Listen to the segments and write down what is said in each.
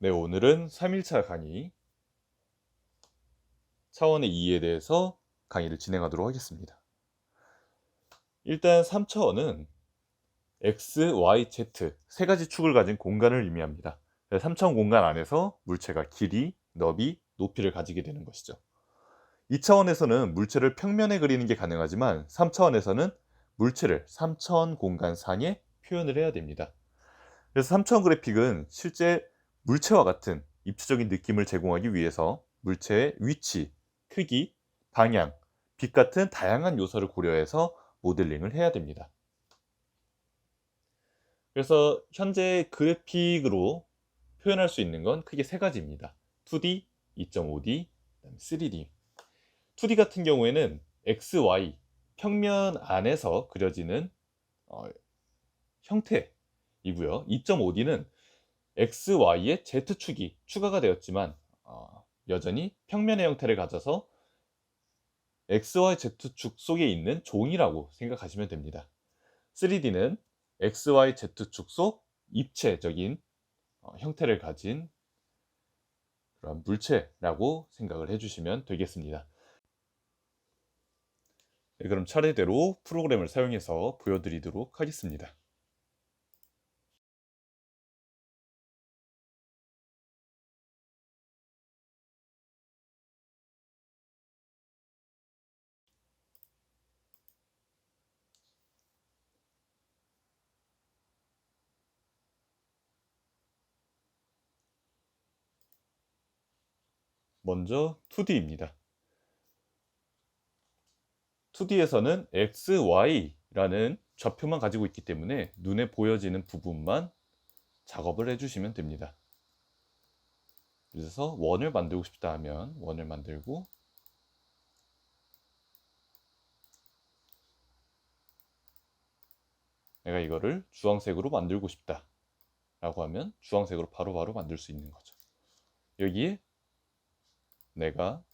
네, 오늘은 3일차 강의 차원의 2에 대해서 강의를 진행하도록 하겠습니다. 일단 3차원은 X, Y, Z 세 가지 축을 가진 공간을 의미합니다. 3차원 공간 안에서 물체가 길이, 너비, 높이를 가지게 되는 것이죠. 2차원에서는 물체를 평면에 그리는 게 가능하지만 3차원에서는 물체를 3차원 공간 상에 표현을 해야 됩니다. 그래서 3차원 그래픽은 실제 물체와 같은 입체적인 느낌을 제공하기 위해서 물체의 위치, 크기, 방향, 빛 같은 다양한 요소를 고려해서 모델링을 해야 됩니다. 그래서 현재 그래픽으로 표현할 수 있는 건 크게 세 가지입니다. 2D, 2.5D, 3D. 2D 같은 경우에는 X, Y, 평면 안에서 그려지는 형태이고요. 2.5D는 X, Y의 Z축이 추가가 되었지만 여전히 평면의 형태를 가져서 X, Y, Z축 속에 있는 종이라고 생각하시면 됩니다. 3D는 X, Y, Z축 속 입체적인 형태를 가진 그런 물체라고 생각을 해주시면 되겠습니다. 네, 그럼 차례대로 프로그램을 사용해서 보여드리도록 하겠습니다. 먼저 2D입니다. 2D에서는 X, Y라는 좌표만 가지고 있기 때문에 눈에 보여지는 부분만 작업을 해주시면 됩니다. 그래서 원을 만들고 싶다 하면 원을 만들고, 내가 이거를 주황색으로 만들고 싶다 라고 하면 주황색으로 바로바로 만들 수 있는 거죠. 여기에 내가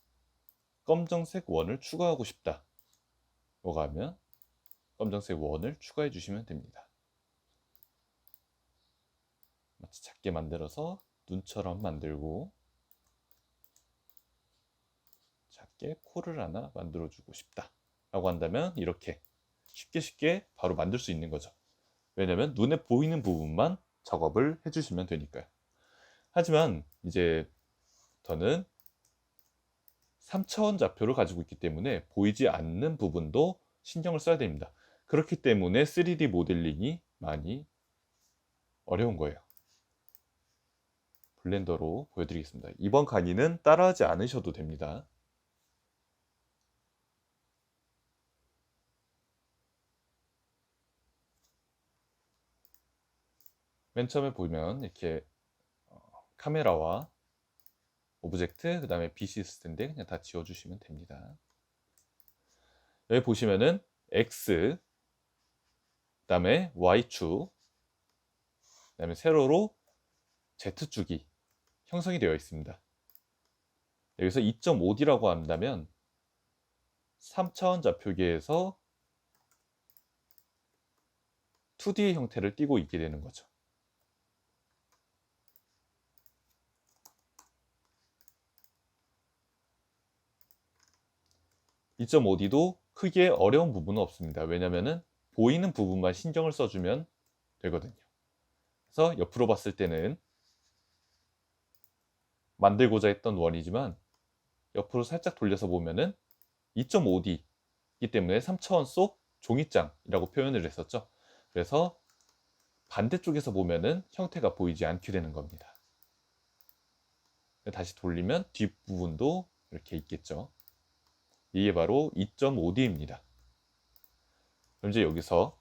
검정색 원을 추가하고 싶다 라고 하면 검정색 원을 추가해 주시면 됩니다. 마치 작게 만들어서 눈처럼 만들고, 작게 코를 하나 만들어 주고 싶다 라고 한다면 이렇게 쉽게 바로 만들 수 있는 거죠. 왜냐면 눈에 보이는 부분만 작업을 해주시면 되니까요. 하지만 이제 저는 3차원 좌표를 가지고 있기 때문에 보이지 않는 부분도 신경을 써야 됩니다. 그렇기 때문에 3D 모델링이 많이 어려운 거예요. 블렌더로 보여드리겠습니다. 이번 강의는 따라하지 않으셔도 됩니다. 맨 처음에 보면 이렇게 카메라와 오브젝트, 그 다음에 빛이 있을 텐데 그냥 다 지워주시면 됩니다. 여기 보시면은 X, 그 다음에 Y축, 그 다음에 세로로 Z축이 형성이 되어 있습니다. 여기서 2.5D라고 한다면 3차원 좌표계에서 2D의 형태를 띠고 있게 되는 거죠. (2.5D도) 크게 어려운 부분은 없습니다. 왜냐면은 보이는 부분만 신경을 써주면 되거든요. 그래서 옆으로 봤을 때는 만들고자 했던 원이지만 옆으로 살짝 돌려서 보면은 2.5D이기 때문에 3차원 속 종이장이라고 표현을 했었죠. 그래서 반대쪽에서 보면은 형태가 보이지 않게 되는 겁니다. 다시 돌리면 뒷부분도 이렇게 있겠죠. 이게 바로 2.5D입니다. 그럼 이제 여기서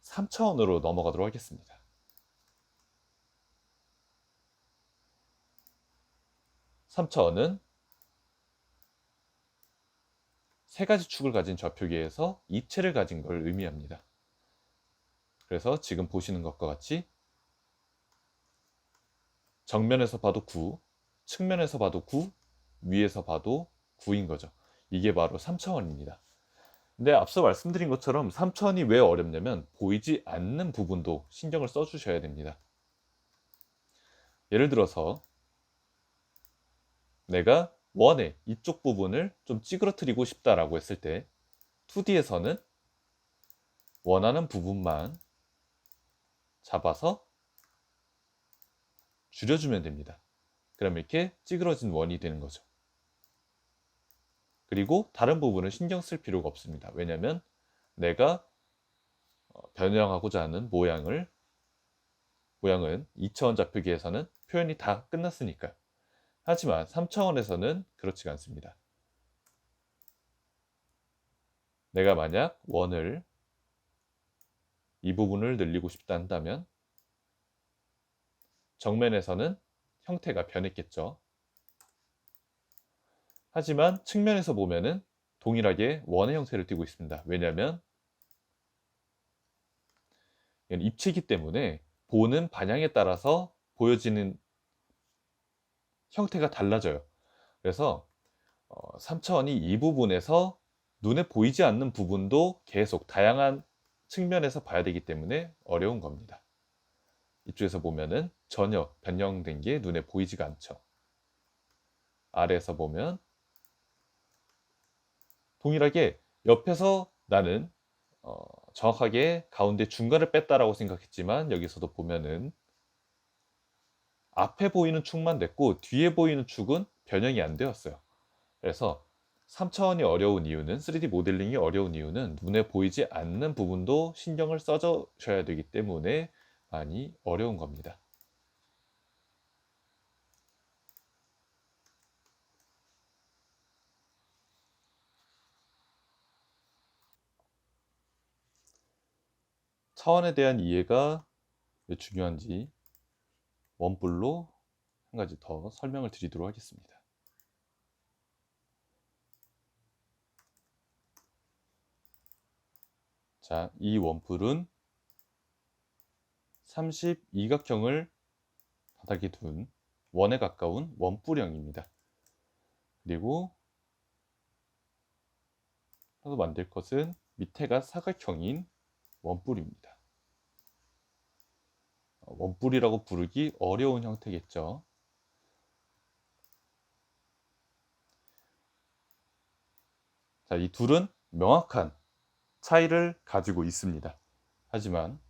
3차원으로 넘어가도록 하겠습니다. 3차원은 세 가지 축을 가진 좌표계에서 입체를 가진 걸 의미합니다. 그래서 지금 보시는 것과 같이 정면에서 봐도 9, 측면에서 봐도 9, 위에서 봐도 9인 거죠. 이게 바로 3차원입니다. 근데 앞서 말씀드린 것처럼 3차원이 왜 어렵냐면 보이지 않는 부분도 신경을 써주셔야 됩니다. 예를 들어서 내가 원의 이쪽 부분을 좀 찌그러뜨리고 싶다라고 했을 때 2D에서는 원하는 부분만 잡아서 줄여주면 됩니다. 그럼 이렇게 찌그러진 원이 되는 거죠. 그리고 다른 부분은 신경 쓸 필요가 없습니다. 왜냐하면 내가 변형하고자 하는 모양은 2차원 좌표기에서는 표현이 다 끝났으니까요. 하지만 3차원에서는 그렇지가 않습니다. 내가 만약 원을 이 부분을 늘리고 싶다 한다면 정면에서는 형태가 변했겠죠. 하지만 측면에서 보면은 동일하게 원의 형태를 띠고 있습니다. 왜냐하면 이건 입체이기 때문에 보는 방향에 따라서 보여지는 형태가 달라져요. 그래서 3차원이 이 부분에서 눈에 보이지 않는 부분도 계속 다양한 측면에서 봐야 되기 때문에 어려운 겁니다. 이쪽에서 보면은 전혀 변형된 게 눈에 보이지가 않죠. 아래에서 보면 동일하게 옆에서 나는 정확하게 가운데 중간을 뺐다라고 생각했지만 여기서도 보면은 앞에 보이는 축만 됐고 뒤에 보이는 축은 변형이 안 되었어요. 그래서 3차원이 어려운 이유는 3D 모델링이 어려운 이유는 눈에 보이지 않는 부분도 신경을 써주셔야 되기 때문에 많이 어려운 겁니다. 차원에 대한 이해가 왜 중요한지 원뿔로 한 가지 더 설명을 드리도록 하겠습니다. 자, 이 원뿔은 32각형을 바닥에 둔 원에 가까운 원뿔형입니다. 그리고 또 만들 것은 밑에가 사각형인 원뿔입니다. 원뿔이라고 부르기 어려운 형태겠죠. 자, 이 둘은 명확한 차이를 가지고 있습니다. 하지만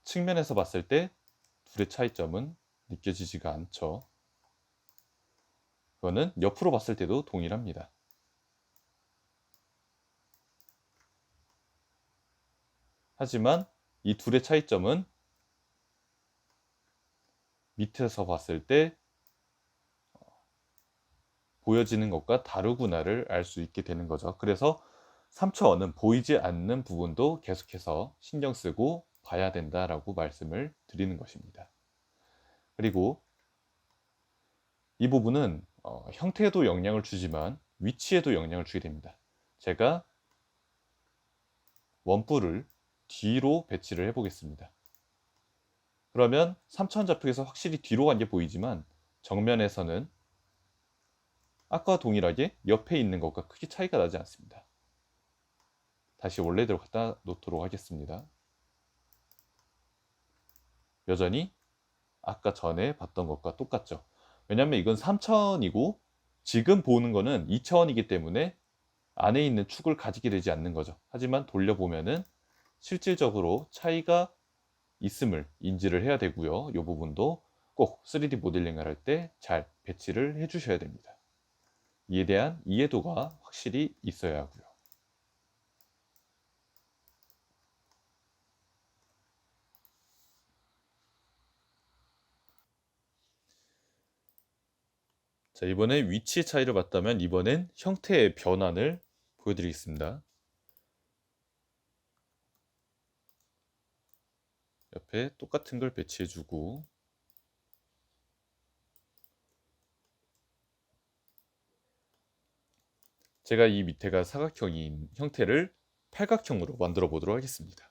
측면에서 봤을 때 둘의 차이점은 느껴지지가 않죠. 그거는 옆으로 봤을 때도 동일합니다. 하지만 이 둘의 차이점은 밑에서 봤을 때 보여지는 것과 다르구나를 알 수 있게 되는 거죠. 그래서 3차원은 보이지 않는 부분도 계속해서 신경 쓰고 봐야 된다라고 말씀을 드리는 것입니다. 그리고 이 부분은 형태에도 영향을 주지만 위치에도 영향을 주게 됩니다. 제가 원뿔을 뒤로 배치를 해 보겠습니다. 그러면 3차원 좌표에서 확실히 뒤로 간 게 보이지만 정면에서는 아까와 동일하게 옆에 있는 것과 크게 차이가 나지 않습니다. 다시 원래대로 갖다 놓도록 하겠습니다. 여전히 아까 전에 봤던 것과 똑같죠. 왜냐하면 이건 3차원이고 지금 보는 거는 2차원이기 때문에 안에 있는 축을 가지게 되지 않는 거죠. 하지만 돌려보면은 실질적으로 차이가 있음을 인지를 해야 되고요. 이 부분도 꼭 3D 모델링을 할 때 잘 배치를 해 주셔야 됩니다. 이에 대한 이해도가 확실히 있어야 하고요. 자, 이번에 위치 차이를 봤다면 이번엔 형태의 변환을 보여드리겠습니다. 옆에 똑같은 걸 배치해주고 제가 이 밑에가 사각형인 형태를 팔각형으로 만들어 보도록 하겠습니다.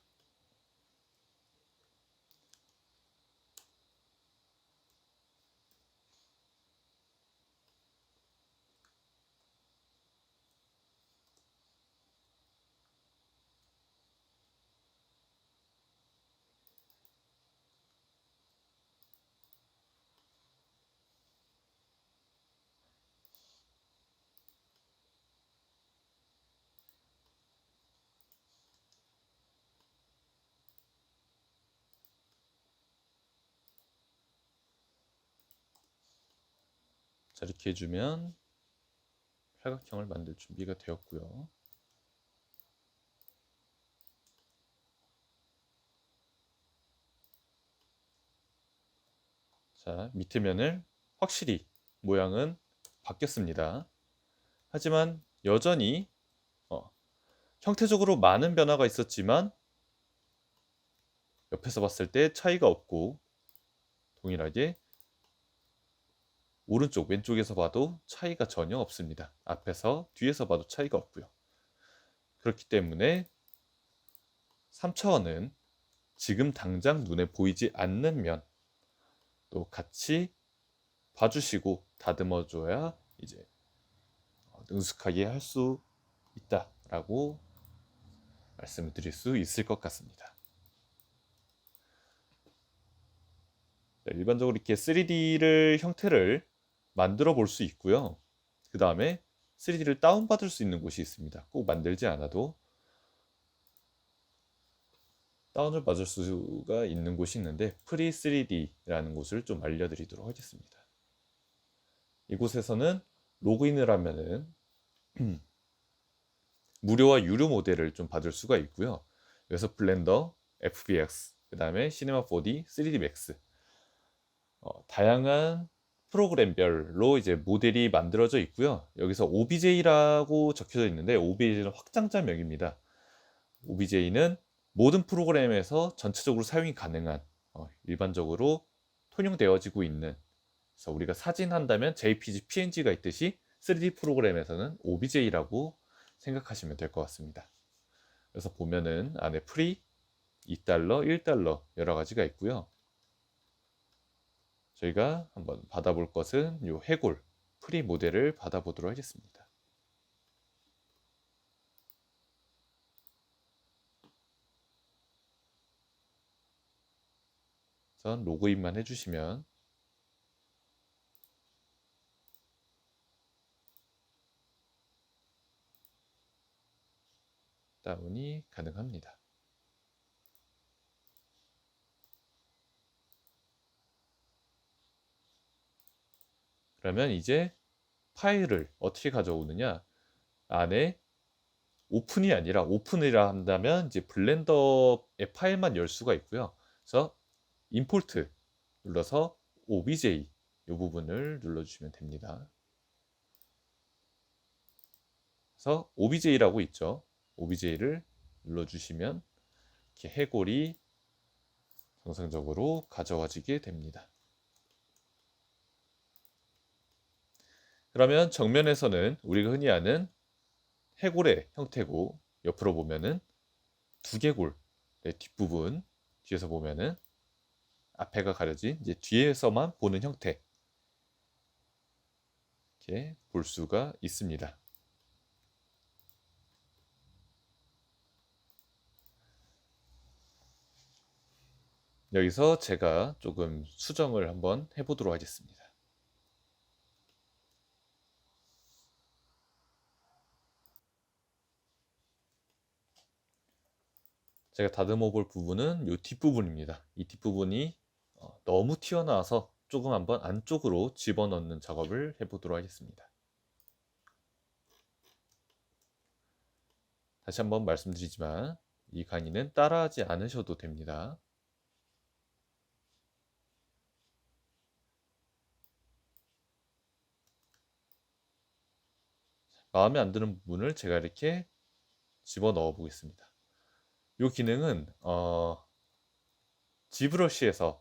자, 이렇게 해주면 팔각형을 만들 준비가 되었고요. 자, 밑에 면을 확실히 모양은 바뀌었습니다. 하지만 여전히 형태적으로 많은 변화가 있었지만 옆에서 봤을 때 차이가 없고 동일하게 오른쪽 왼쪽에서 봐도 차이가 전혀 없습니다. 앞에서 뒤에서 봐도 차이가 없고요. 그렇기 때문에 3차원은 지금 당장 눈에 보이지 않는 면 또 같이 봐주시고 다듬어줘야 이제 능숙하게 할 수 있다라고 말씀을 드릴 수 있을 것 같습니다. 일반적으로 이렇게 3D를 형태를 만들어 볼 수 있고요. 그 다음에 3D를 다운받을 수 있는 곳이 있습니다. 꼭 만들지 않아도 다운을 받을 수가 있는 곳이 있는데 프리3D라는 곳을 좀 알려드리도록 하겠습니다. 이곳에서는 로그인을 하면은 무료와 유료 모델을 좀 받을 수가 있고요. 여기서 블렌더, FBX, 그 다음에 시네마 4D, 3D Max 다양한 프로그램별로 이제 모델이 만들어져 있고요. 여기서 OBJ라고 적혀져 있는데 OBJ는 확장자명입니다. OBJ는 모든 프로그램에서 전체적으로 사용이 가능한 일반적으로 통용되어지고 있는, 그래서 우리가 사진 한다면 JPG, PNG가 있듯이 3D 프로그램에서는 OBJ라고 생각하시면 될 것 같습니다. 그래서 보면은 안에 프리, 2달러, 1달러 여러 가지가 있고요. 저희가 한번 받아볼 것은 이 해골 프리 모델을 받아보도록 하겠습니다. 우선 로그인만 해주시면 다운이 가능합니다. 그러면 이제 파일을 어떻게 가져오느냐, 안에 오픈이 아니라, 오픈이라 한다면 이제 블렌더의 파일만 열 수가 있고요. 그래서 임포트 눌러서 OBJ 이 부분을 눌러주시면 됩니다. 그래서 OBJ라고 있죠. OBJ를 눌러주시면 이렇게 해골이 정상적으로 가져와지게 됩니다. 그러면 정면에서는 우리가 흔히 아는 해골의 형태고, 옆으로 보면은 두개골의 뒷부분, 뒤에서 보면은 앞에가 가려진 이제 뒤에서만 보는 형태, 이렇게 볼 수가 있습니다. 여기서 제가 조금 수정을 한번 해보도록 하겠습니다. 제가 다듬어 볼 부분은 이 뒷부분입니다. 이 뒷부분이 너무 튀어나와서 조금 한번 안쪽으로 집어넣는 작업을 해보도록 하겠습니다. 다시 한번 말씀드리지만 이 강의는 따라하지 않으셔도 됩니다. 마음에 안 드는 부분을 제가 이렇게 집어넣어 보겠습니다. 이 기능은 지브러시에서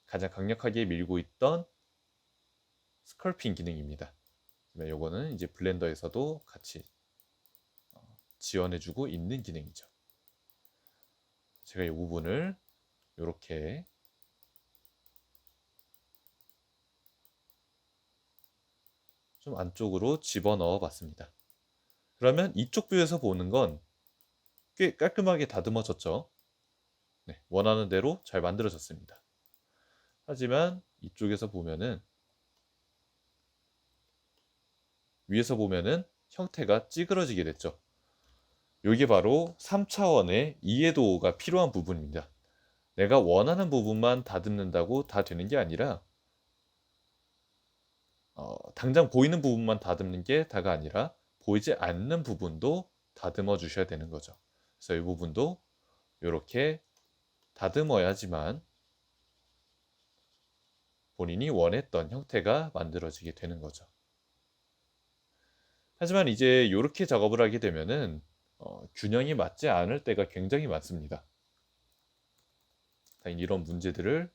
가장 강력하게 밀고 있던 스컬핑 기능입니다. 이거는 이제 블렌더에서도 같이 지원해주고 있는 기능이죠. 제가 이 부분을 이렇게 좀 안쪽으로 집어넣어 봤습니다. 그러면 이쪽 뷰에서 보는 건 꽤 깔끔하게 다듬어졌죠. 네, 원하는 대로 잘 만들어졌습니다. 하지만 이쪽에서 보면은, 위에서 보면은 형태가 찌그러지게 됐죠. 이게 바로 3차원의 이해도가 필요한 부분입니다. 내가 원하는 부분만 다듬는다고 다 되는 게 아니라 당장 보이는 부분만 다듬는 게 다가 아니라 보이지 않는 부분도 다듬어 주셔야 되는 거죠. 그래서 이 부분도 이렇게 다듬어야지만 본인이 원했던 형태가 만들어지게 되는 거죠. 하지만 이제 이렇게 작업을 하게 되면은 균형이 맞지 않을 때가 굉장히 많습니다. 당연히 이런 문제들을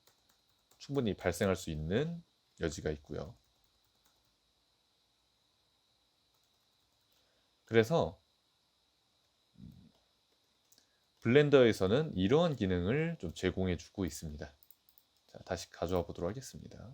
충분히 발생할 수 있는 여지가 있고요. 그래서 블렌더에서는 이러한 기능을 좀 제공해 주고 있습니다. 자, 다시 가져와 보도록 하겠습니다.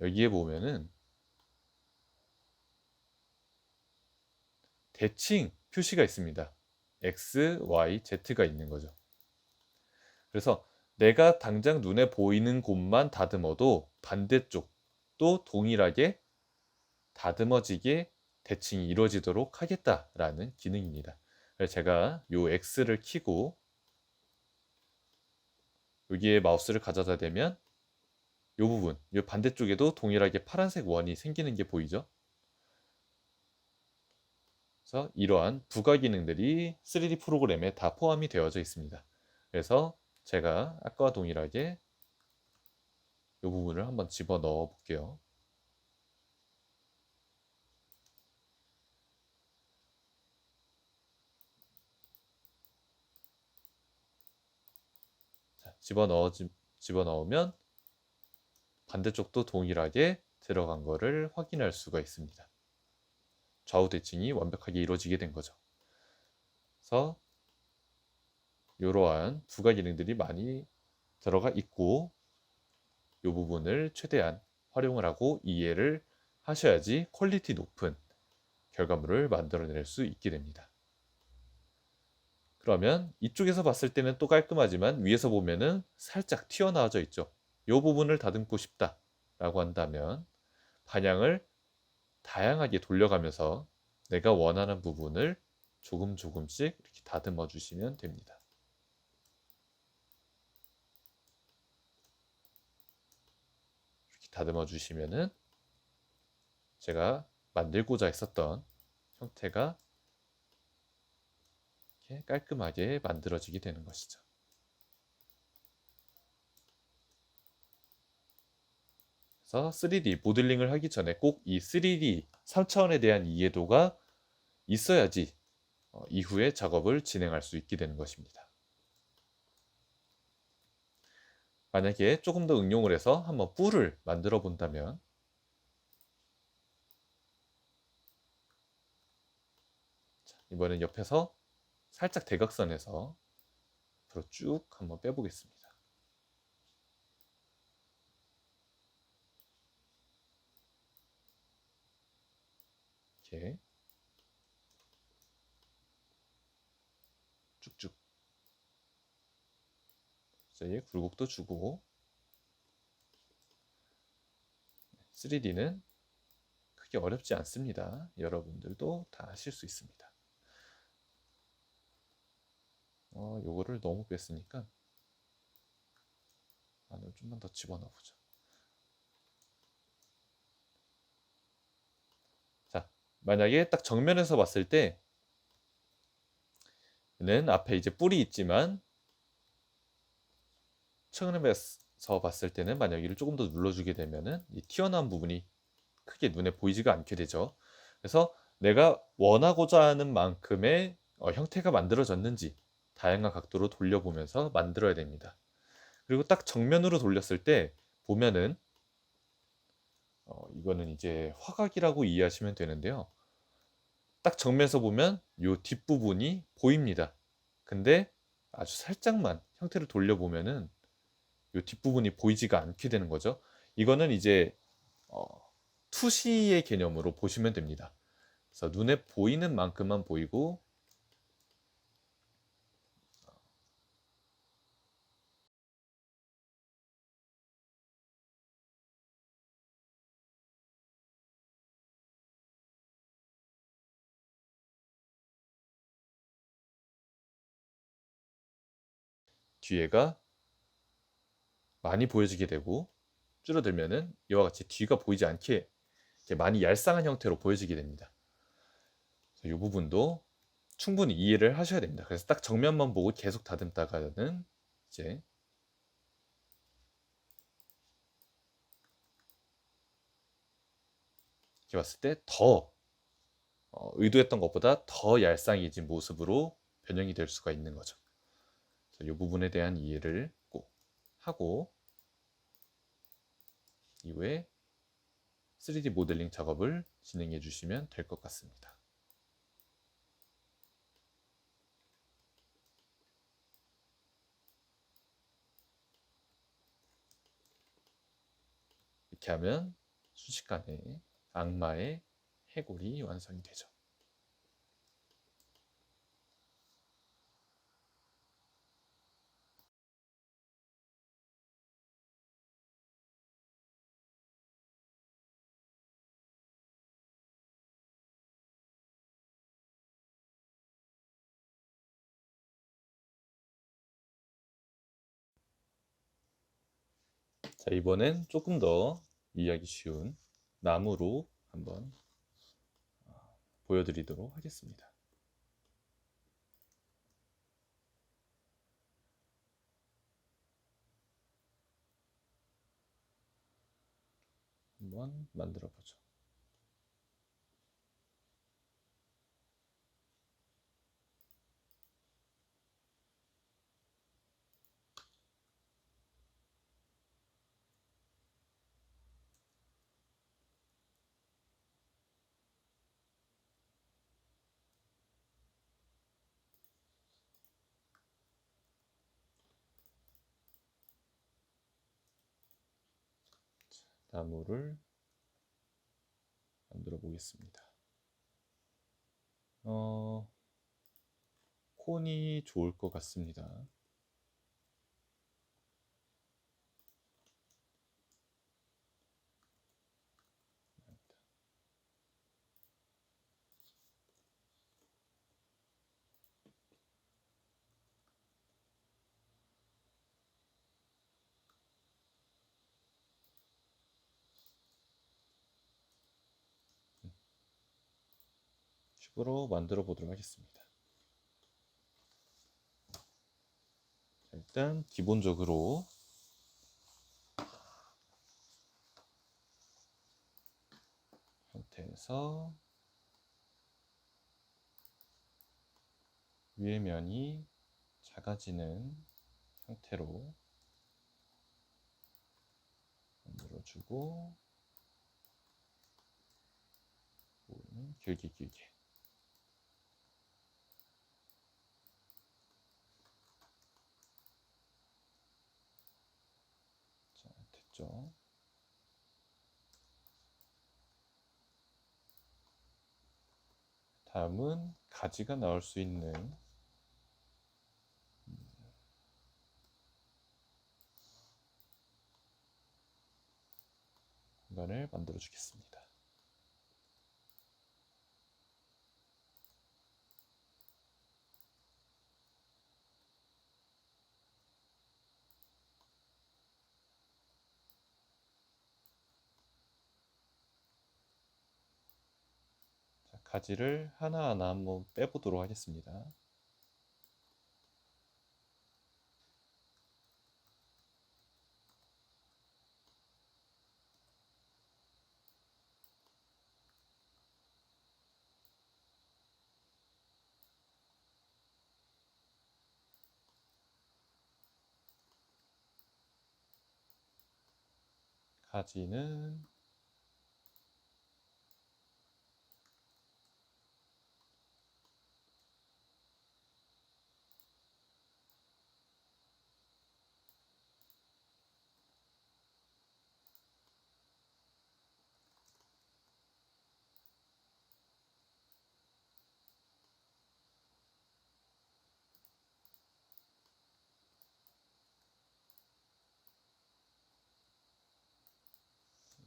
여기에 보면은 대칭 표시가 있습니다. X, Y, Z가 있는 거죠. 그래서 내가 당장 눈에 보이는 곳만 다듬어도 반대쪽도 동일하게 다듬어지게 대칭이 이루어지도록 하겠다라는 기능입니다. 그래서 제가 요 X를 키고 여기에 마우스를 가져다 대면 이 부분, 이 반대쪽에도 동일하게 파란색 원이 생기는 게 보이죠? 그래서 이러한 부가 기능들이 3D 프로그램에 다 포함이 되어져 있습니다. 그래서 제가 아까와 동일하게 이 부분을 한번 집어 넣어 볼게요. 자, 집어 넣으면 반대쪽도 동일하게 들어간 거를 확인할 수가 있습니다. 좌우 대칭이 완벽하게 이루어지게 된 거죠. 그래서 이러한 부가 기능들이 많이 들어가 있고 이 부분을 최대한 활용을 하고 이해를 하셔야지 퀄리티 높은 결과물을 만들어낼 수 있게 됩니다. 그러면 이쪽에서 봤을 때는 또 깔끔하지만 위에서 보면은 살짝 튀어나와져 있죠. 이 부분을 다듬고 싶다 라고 한다면 방향을 다양하게 돌려가면서 내가 원하는 부분을 조금씩 이렇게 다듬어 주시면 됩니다. 이렇게 다듬어 주시면은 제가 만들고자 했었던 형태가 이렇게 깔끔하게 만들어지게 되는 것이죠. 그래서 3D 모델링을 하기 전에 꼭 이 3D 3차원에 대한 이해도가 있어야지 이후에 작업을 진행할 수 있게 되는 것입니다. 만약에 조금 더 응용을 해서 한번 뿔을 만들어 본다면 이번엔 옆에서 살짝 대각선에서 앞으로 쭉 한번 빼보겠습니다. 이렇게 쭉쭉 이제 굴곡도 주고 3D는 크게 어렵지 않습니다. 여러분들도 다 하실 수 있습니다. 요거를 너무 뺐으니까 안을 좀만 더 집어넣어 보죠. 자, 만약에 딱 정면에서 봤을 때는 앞에 이제 뿔이 있지만 측면에서 봤을 때는 만약 여기를 조금 더 눌러주게 되면은 이 튀어나온 부분이 크게 눈에 보이지가 않게 되죠. 그래서 내가 원하고자 하는 만큼의 형태가 만들어졌는지 다양한 각도로 돌려보면서 만들어야 됩니다. 그리고 딱 정면으로 돌렸을 때 보면은 이거는 이제 화각이라고 이해하시면 되는데요. 딱 정면에서 보면 이 뒷부분이 보입니다. 근데 아주 살짝만 형태를 돌려보면은 이 뒷부분이 보이지가 않게 되는 거죠. 이거는 이제 어, 투시의 개념으로 보시면 됩니다. 그래서 눈에 보이는 만큼만 보이고 뒤에가 많이 보여지게 되고, 줄어들면은 이와 같이 뒤가 보이지 않게 이렇게 많이 얄쌍한 형태로 보여지게 됩니다. 이 부분도 충분히 이해를 하셔야 됩니다. 그래서 딱 정면만 보고 계속 다듬다가는 이제 이렇게 봤을 때 더 의도했던 것보다 더 얄쌍해진 모습으로 변형이 될 수가 있는 거죠. 이 부분에 대한 이해를 꼭 하고 이후에 3D 모델링 작업을 진행해 주시면 될 것 같습니다. 이렇게 하면 순식간에 악마의 해골이 완성이 되죠. 자, 이번엔 조금 더 이해하기 쉬운 나무로 한번 보여드리도록 하겠습니다. 한번 만들어 보죠. 나무를 만들어 보겠습니다. 콘이 좋을 것 같습니다. 식으로 만들어 보도록 하겠습니다. 일단 기본적으로 형태에서 위의 면이 작아지는 형태로 만들어주고 길게 길게. 자, 됐죠? 다음은 가지가 나올 수 있는 공간을 만들어 주겠습니다. 자, 가지를 하나하나 한번 빼보도록 하겠습니다. 가지는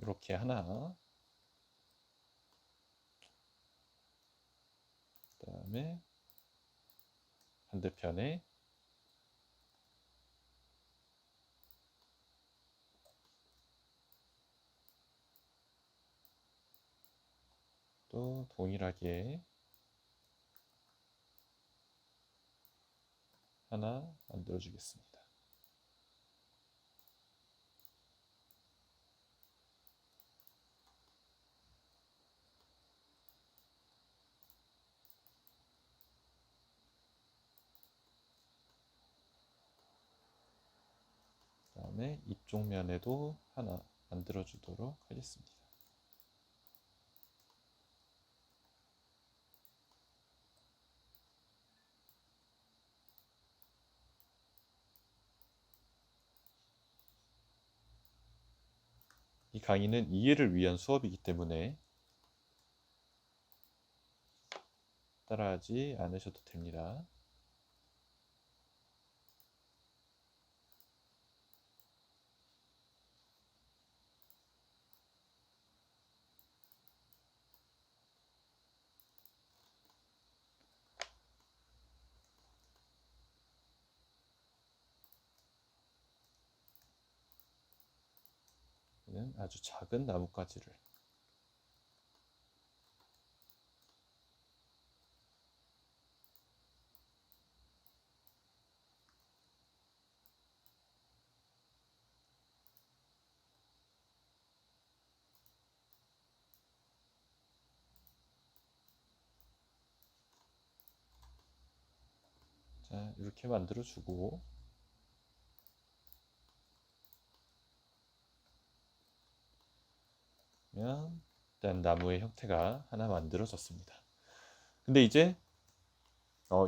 이렇게 하나, 그 다음에 반대편에 또 동일하게 하나 만들어 주겠습니다. 그 다음에 이쪽 면에도 하나 만들어 주도록 하겠습니다. 이 강의는 이해를 위한 수업이기 때문에 따라하지 않으셔도 됩니다. 이는 아주 작은 나뭇가지를 자, 이렇게 만들어 주고 그러면 일단 나무의 형태가 하나 만들어졌습니다. 근데 이제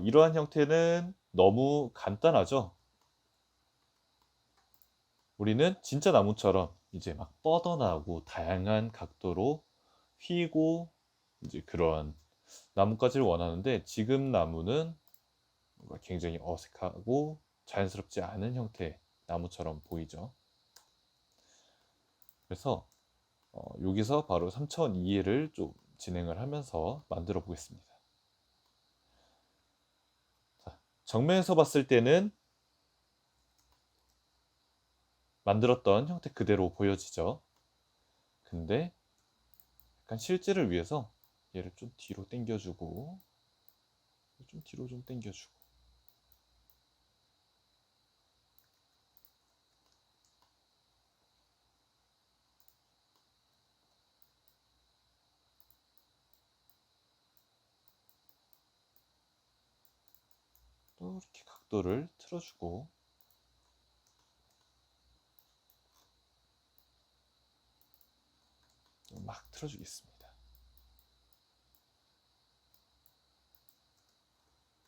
이러한 형태는 너무 간단하죠? 우리는 진짜 나무처럼 이제 막 뻗어나오고 다양한 각도로 휘고 이제 그런 나뭇가지를 원하는데 지금 나무는 뭔가 굉장히 어색하고 자연스럽지 않은 형태의 나무처럼 보이죠. 그래서 여기서 바로 3차원 이해를 좀 진행을 하면서 만들어 보겠습니다. 자, 정면에서 봤을 때는 만들었던 형태 그대로 보여지죠. 근데 약간 실제를 위해서 얘를 좀 뒤로 당겨주고 좀 뒤로 좀 당겨주고 또 이렇게 각도를 틀어주고 막 틀어주겠습니다.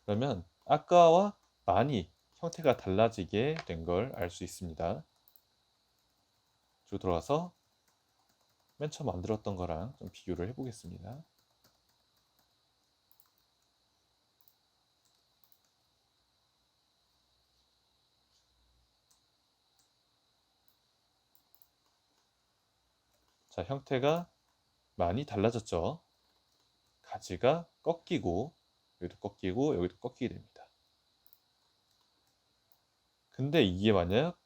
그러면 아까와 많이 형태가 달라지게 된 걸 알 수 있습니다. 쭉 들어와서 맨 처음 만들었던 거랑 좀 비교를 해보겠습니다. 자, 형태가 많이 달라졌죠. 가지가 꺾이고 여기도 꺾이고 여기도 꺾이게 됩니다. 근데 이게 만약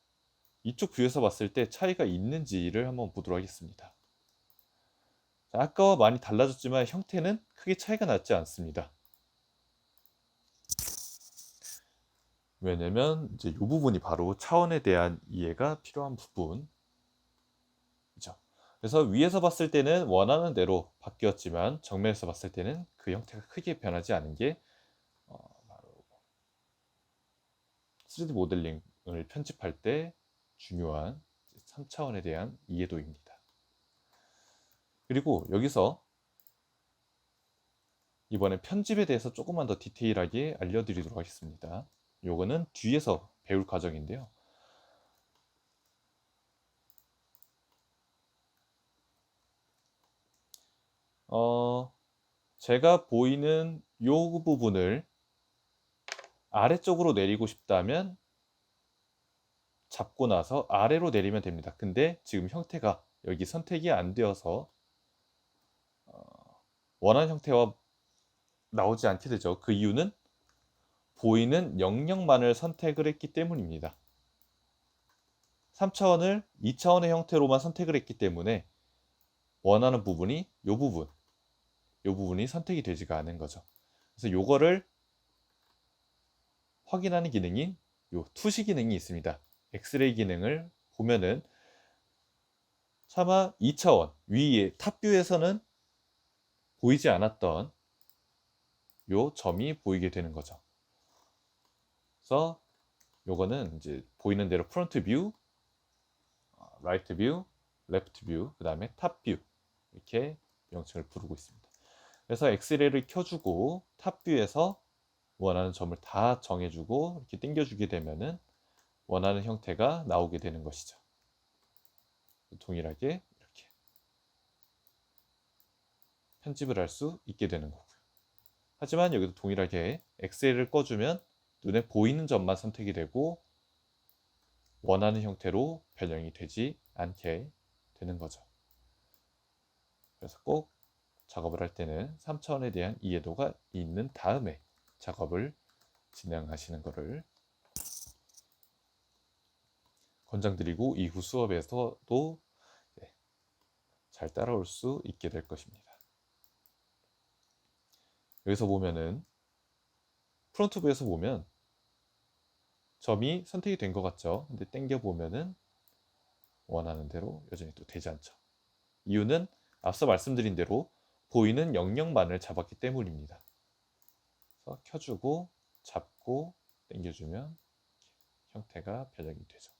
이쪽 뷰에서 봤을 때 차이가 있는지를 한번 보도록 하겠습니다. 자, 아까와 많이 달라졌지만 형태는 크게 차이가 나지 않습니다. 왜냐면 이제 이 부분이 바로 차원에 대한 이해가 필요한 부분이죠. 그래서 위에서 봤을 때는 원하는 대로 바뀌었지만 정면에서 봤을 때는 그 형태가 크게 변하지 않은 게 바로 3D 모델링을 편집할 때 중요한 3차원에 대한 이해도입니다. 그리고 여기서 이번에 편집에 대해서 조금만 더 디테일하게 알려드리도록 하겠습니다. 요거는 뒤에서 배울 과정인데요. 제가 보이는 요 부분을 아래쪽으로 내리고 싶다면 잡고 나서 아래로 내리면 됩니다. 근데 지금 형태가 여기 선택이 안 되어서 원하는 형태와 나오지 않게 되죠. 그 이유는 보이는 영역만을 선택을 했기 때문입니다. 3차원을 2차원의 형태로만 선택을 했기 때문에 원하는 부분이 이 부분 이 부분이 선택이 되지가 않은 거죠. 그래서 요거를 확인하는 기능인 요 투시 기능이 있습니다. 엑스레이 기능을 보면은 차마 2차원 위에 탑뷰에서는 보이지 않았던 요 점이 보이게 되는 거죠. 그래서 요거는 이제 보이는 대로 프론트 뷰, 라이트 뷰, 레프트 뷰, 그 다음에 탑 뷰 이렇게 명칭을 부르고 있습니다. 그래서 엑스레이를 켜주고 탑 뷰에서 원하는 점을 다 정해주고 이렇게 당겨주게 되면은 원하는 형태가 나오게 되는 것이죠. 동일하게 이렇게 편집을 할 수 있게 되는 거고요. 하지만 여기도 동일하게 엑셀을 꺼주면 눈에 보이는 점만 선택이 되고 원하는 형태로 변형이 되지 않게 되는 거죠. 그래서 꼭 작업을 할 때는 3차원에 대한 이해도가 있는 다음에 작업을 진행하시는 것을 권장드리고 이후 수업에서도 잘 따라올 수 있게 될 것입니다. 여기서 보면은 프론트뷰에서 보면 점이 선택이 된 것 같죠. 근데 당겨 보면은 원하는 대로 여전히 또 되지 않죠. 이유는 앞서 말씀드린 대로 보이는 영역만을 잡았기 때문입니다. 그래서 켜주고 잡고 당겨주면 형태가 변형이 되죠.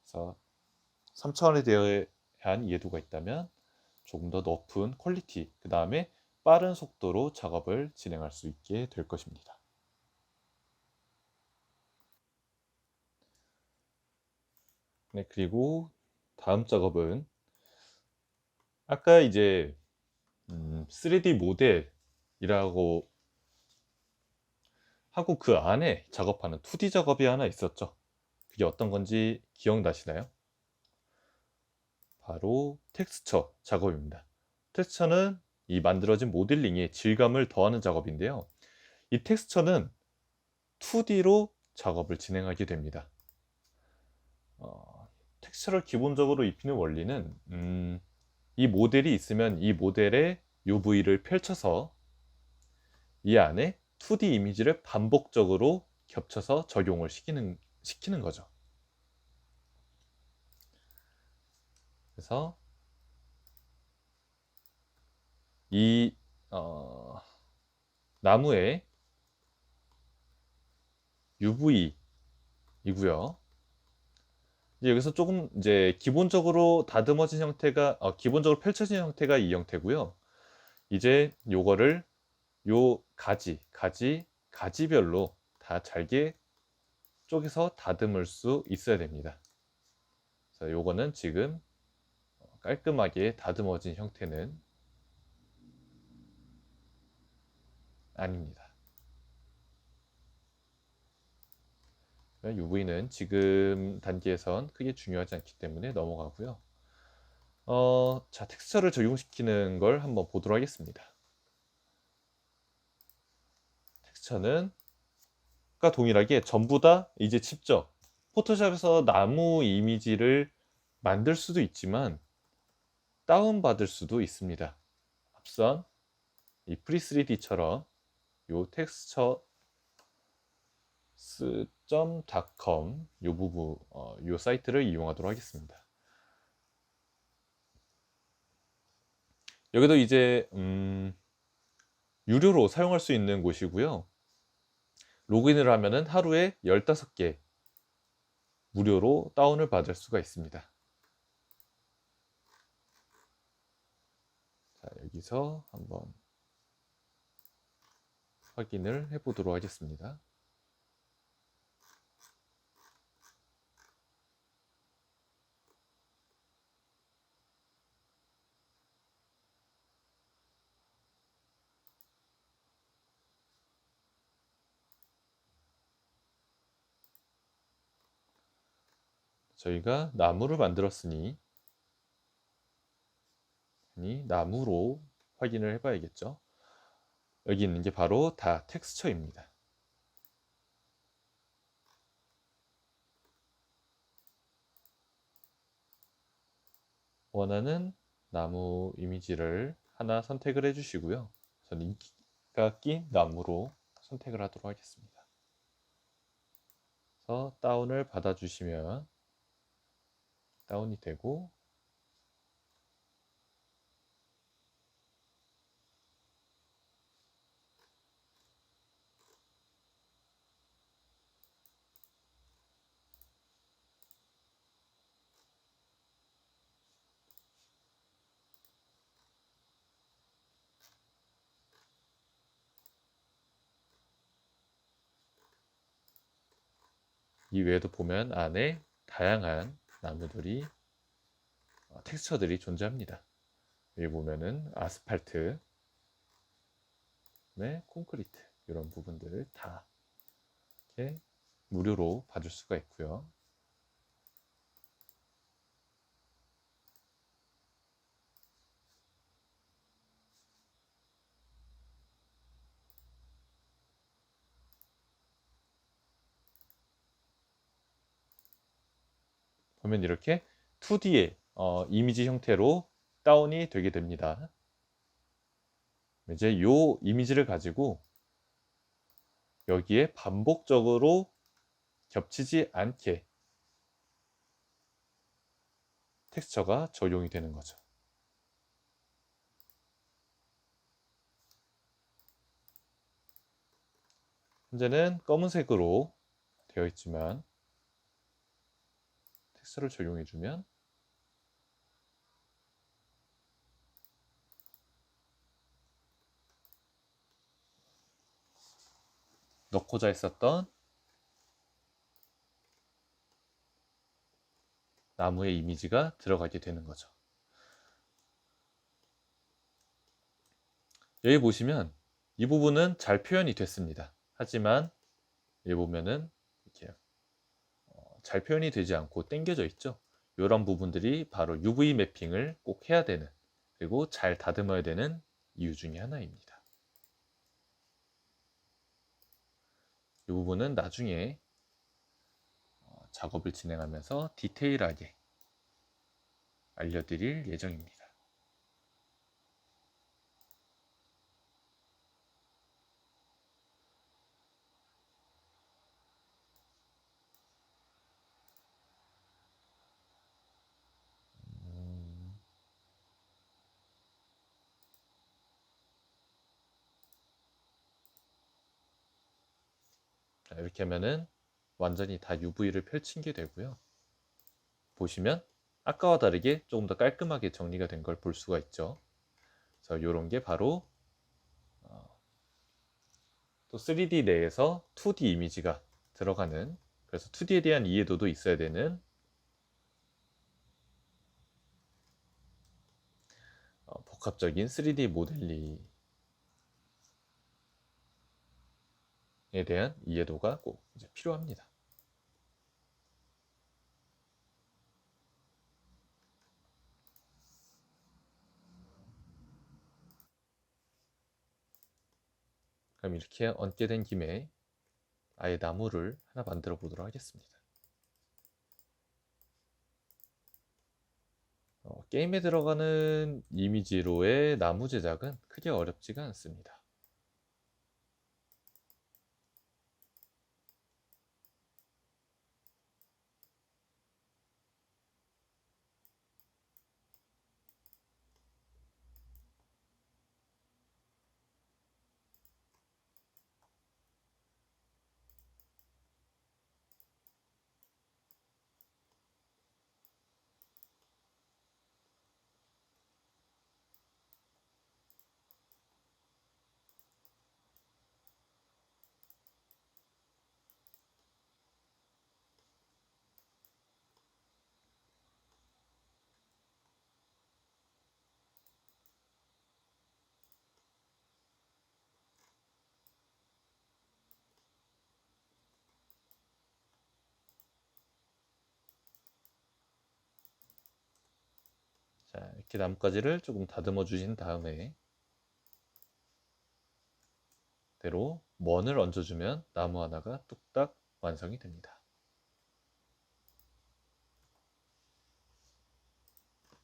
그래서 3차원에 대한 이해도가 있다면 조금 더 높은 퀄리티, 그 다음에 빠른 속도로 작업을 진행할 수 있게 될 것입니다. 네, 그리고 다음 작업은 아까 이제 3D 모델이라고 하고 그 안에 작업하는 2D 작업이 하나 있었죠. 그게 어떤 건지 기억나시나요? 바로 텍스처 작업입니다. 텍스처는 이 만들어진 모델링에 질감을 더하는 작업인데요. 이 텍스처는 2D로 작업을 진행하게 됩니다. 텍스처를 기본적으로 입히는 원리는 이 모델이 있으면 이 모델의 UV를 펼쳐서 이 안에 2D 이미지를 반복적으로 겹쳐서 적용을 시키는 거죠. 그래서 이 나무의 UV이고요. 여기서 조금 이제 기본적으로 다듬어진 형태가 기본적으로 펼쳐진 형태가 이 형태고요. 이제 요거를 요 가지별로 다 잘게 쪼개서 다듬을 수 있어야 됩니다. 자, 요거는 지금 깔끔하게 다듬어진 형태는 아닙니다. UV는 지금 단계에선 크게 중요하지 않기 때문에 넘어가고요. 자, 텍스처를 적용시키는 걸 한번 보도록 하겠습니다. 텍스처는 과 동일하게 전부 다 이제 직접 포토샵에서 나무 이미지를 만들 수도 있지만 다운받을 수도 있습니다. 앞선 이 프리3D처럼 요 textures.com 요 부분 요 사이트를 이용하도록 하겠습니다. 여기도 이제 유료로 사용할 수 있는 곳이고요. 로그인을 하면은 하루에 15개 무료로 다운을 받을 수가 있습니다. 자, 여기서 한번 확인을 해 보도록 하겠습니다. 저희가 나무를 만들었으니 나무로 확인을 해 봐야겠죠. 여기 있는 게 바로 다 텍스처입니다. 원하는 나무 이미지를 하나 선택을 해주시고요. 저는 인기가 낀 나무로 선택을 하도록 하겠습니다. 그래서 다운을 받아주시면 다운이 되고, 이 외에도 보면 안에 다양한 나무들이 텍스처들이 존재합니다. 여기 보면은 아스팔트, 콘크리트 이런 부분들을 다 이렇게 무료로 봐줄 수가 있고요. 보면 이렇게 2D의 이미지 형태로 다운이 되게 됩니다. 이제 이 이미지를 가지고 여기에 반복적으로 겹치지 않게 텍스처가 적용이 되는 거죠. 현재는 검은색으로 되어 있지만 텍스처를 적용해주면 넣고자 했었던 나무의 이미지가 들어가게 되는 거죠. 여기 보시면 이 부분은 잘 표현이 됐습니다. 하지만 여기 보면은 이렇게 잘 표현이 되지 않고 당겨져 있죠. 이런 부분들이 바로 UV 매핑을 꼭 해야 되는, 그리고 잘 다듬어야 되는 이유 중에 하나입니다. 이 부분은 나중에 작업을 진행하면서 디테일하게 알려드릴 예정입니다. 자, 이렇게 하면은 완전히 다 UV를 펼친 게 되고요. 보시면 아까와 다르게 조금 더 깔끔하게 정리가 된 걸 볼 수가 있죠. 그래서 이런 게 바로 또 3D 내에서 2D 이미지가 들어가는, 그래서 2D에 대한 이해도도 있어야 되는 복합적인 3D 모델링에 대한 이해도가 꼭 이제 필요합니다. 그럼 이렇게 얹게 된 김에 아예 나무를 하나 만들어 보도록 하겠습니다. 게임에 들어가는 이미지로의 나무 제작은 크게 어렵지가 않습니다. 자, 이렇게 나뭇가지를 조금 다듬어 주신 다음에 대로 먼을 얹어주면 나무 하나가 뚝딱 완성이 됩니다. 자,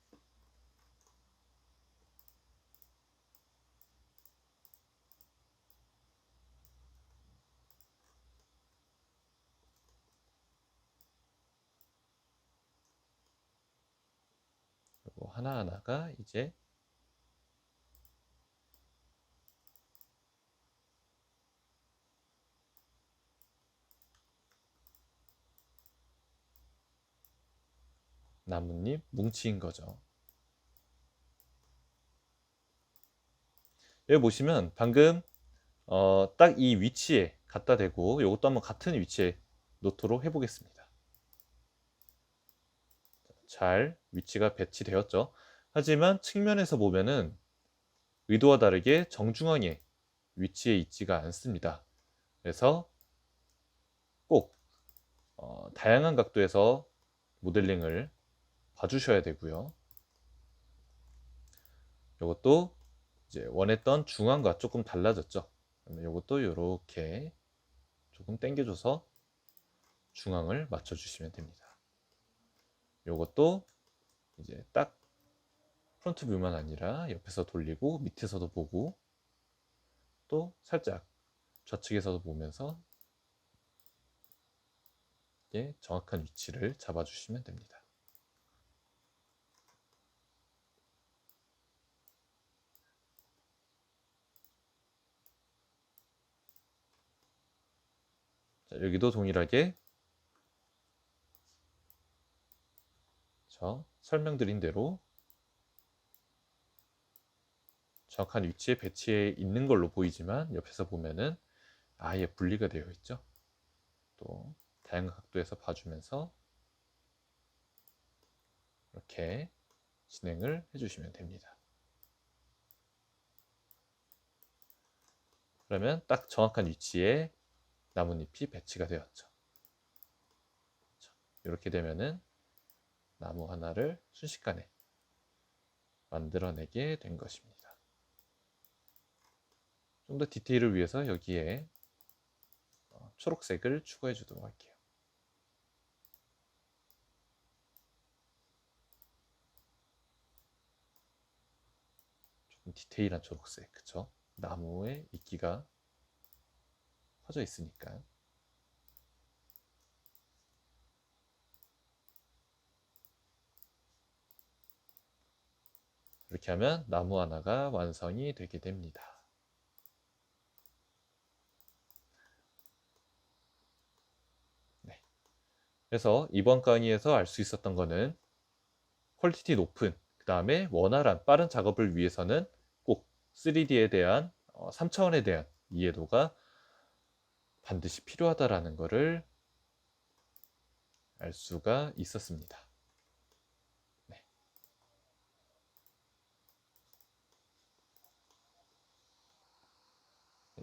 하나하나가 이제 나뭇잎 뭉치인 거죠. 여기 보시면 방금 딱 이 위치에 갖다 대고 이것도 한번 같은 위치에 놓도록 해보겠습니다. 잘 위치가 배치되었죠. 하지만 측면에서 보면은 의도와 다르게 정중앙에 위치해 있지가 않습니다. 그래서 꼭 다양한 각도에서 모델링을 봐주셔야 되고요. 이것도 이제 원했던 중앙과 조금 달라졌죠. 그러면 이것도 이렇게 조금 당겨줘서 중앙을 맞춰주시면 됩니다. 이것도 이제 딱 프론트 뷰만 아니라 옆에서 돌리고 밑에서도 보고 또 살짝 좌측에서도 보면서 정확한 위치를 잡아주시면 됩니다. 자, 여기도 동일하게 설명드린 대로 정확한 위치에 배치해 있는 걸로 보이지만 옆에서 보면은 아예 분리가 되어 있죠. 또 다양한 각도에서 봐주면서 이렇게 진행을 해주시면 됩니다. 그러면 딱 정확한 위치에 나뭇잎이 배치가 되었죠. 이렇게 되면은 나무 하나를 순식간에 만들어내게 된 것입니다. 좀 더 디테일을 위해서 여기에 초록색을 추가해 주도록 할게요. 조금 디테일한 초록색, 그쵸? 나무에 이끼가 퍼져 있으니까. 이렇게 하면 나무 하나가 완성이 되게 됩니다. 네. 그래서 이번 강의에서 알 수 있었던 거는 퀄리티 높은, 그 다음에 원활한 빠른 작업을 위해서는 꼭 3D에 대한 3차원에 대한 이해도가 반드시 필요하다라는 것을 알 수가 있었습니다. 네.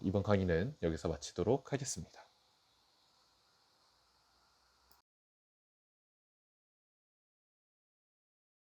이번 강의는 여기서 마치도록 하겠습니다.